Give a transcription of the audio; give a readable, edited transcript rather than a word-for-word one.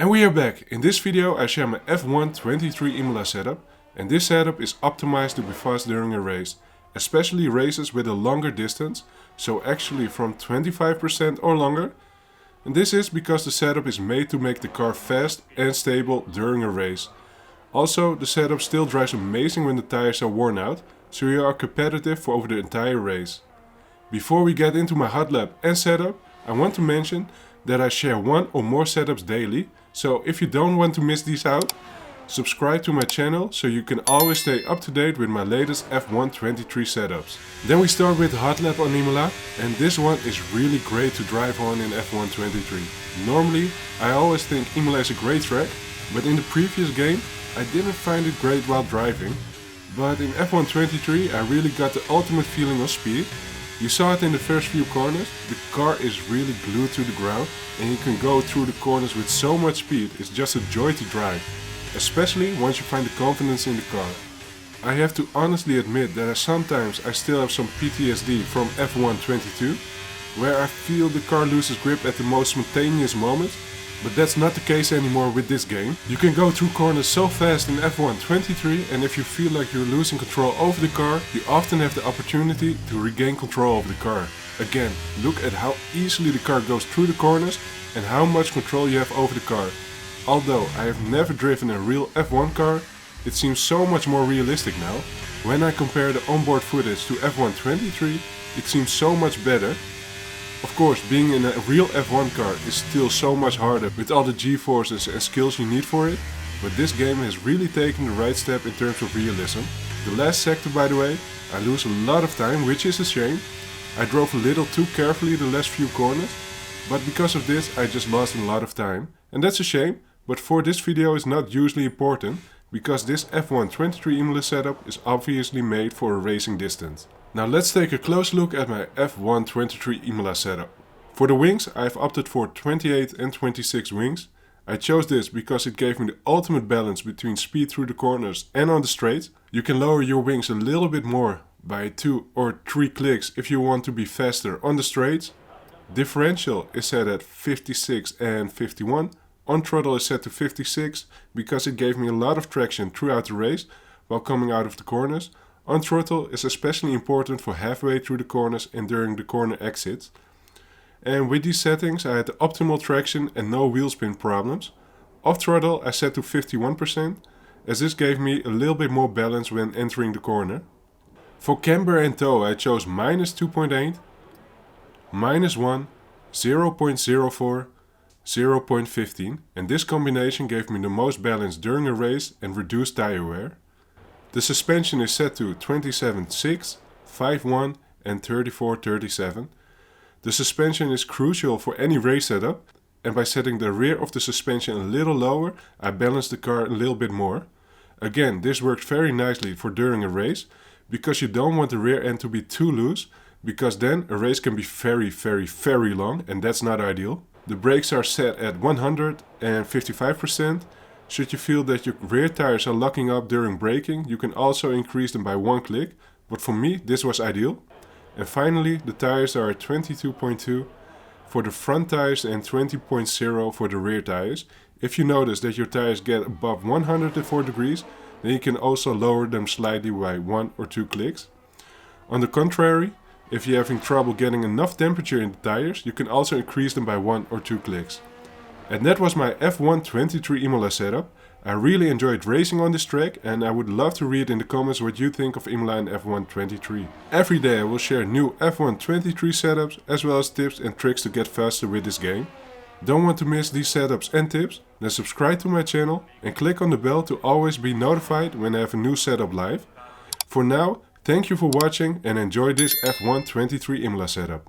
And we are back. In this video I share my F123 Imola setup, and this setup is optimized to be fast during a race, especially races with a longer distance, so actually from 25% or longer. And this is because the setup is made to make the car fast and stable during a race. Also, the setup still drives amazing when the tires are worn out, so you are competitive for over the entire race. Before we get into my Hotlap and setup, I want to mention that I share one or more setups daily, so if you don't want to miss these out, subscribe to my channel so you can always stay up to date with my latest F123 setups. Then we start with Hotlap on Imola, and this one is really great to drive on in F123. Normally, I always think Imola is a great track, but in the previous game I didn't find it great while driving. But in F123 I really got the ultimate feeling of speed. You saw it in the first few corners, the car is really glued to the ground and you can go through the corners with so much speed, it's just a joy to drive. Especially once you find the confidence in the car. I have to honestly admit that sometimes I still have some PTSD from F122, where I feel the car loses grip at the most spontaneous moments, but that's not the case anymore with this game. You can go through corners so fast in F123, and if you feel like you're losing control over the car, you often have the opportunity to regain control of the car. Again, look at how easily the car goes through the corners and how much control you have over the car. Although I have never driven a real F1 car, it seems so much more realistic now. When I compare the onboard footage to F123, it seems so much better. Of course, being in a real F1 car is still so much harder with all the G-forces and skills you need for it, but this game has really taken the right step in terms of realism. The last sector, by the way, I lose a lot of time, which is a shame. I drove a little too carefully the last few corners, but because of this I just lost a lot of time. And that's a shame, but for this video it's not usually important, because this F123 Imola setup is obviously made for a racing distance. Now let's take a close look at my F123 Imola setup. For the wings I have opted for 28 and 26 wings. I chose this because it gave me the ultimate balance between speed through the corners and on the straight. You can lower your wings a little bit more by 2 or 3 clicks if you want to be faster on the straights. Differential is set at 56 and 51. On throttle is set to 56 because it gave me a lot of traction throughout the race while coming out of the corners. On throttle is especially important for halfway through the corners and during the corner exits. And with these settings I had the optimal traction and no wheel spin problems. Off throttle I set to 51%, as this gave me a little bit more balance when entering the corner. For camber and toe I chose -2.8, -1, 0.04, 0.15, and this combination gave me the most balance during a race and reduced tire wear. The suspension is set to 27.6, 5.1 and 34.37. The suspension is crucial for any race setup, and by setting the rear of the suspension a little lower, I balanced the car a little bit more. Again, this works very nicely for during a race, because you don't want the rear end to be too loose, because then a race can be very long, and that's not ideal. The brakes are set at 155%. Should you feel that your rear tires are locking up during braking, you can also increase them by 1 click, but for me this was ideal. And finally, the tires are at 22.2 for the front tires and 20.0 for the rear tires. If you notice that your tires get above 104 degrees, then you can also lower them slightly by 1 or 2 clicks. On the contrary, if you're having trouble getting enough temperature in the tires, you can also increase them by 1 or 2 clicks. And that was my F123 Imola setup. I really enjoyed racing on this track, and I would love to read in the comments what you think of Imola and F123. Every day I will share new F123 setups as well as tips and tricks to get faster with this game. Don't want to miss these setups and tips? Then subscribe to my channel and click on the bell to always be notified when I have a new setup live. For now, thank you for watching and enjoy this F123 Imola setup.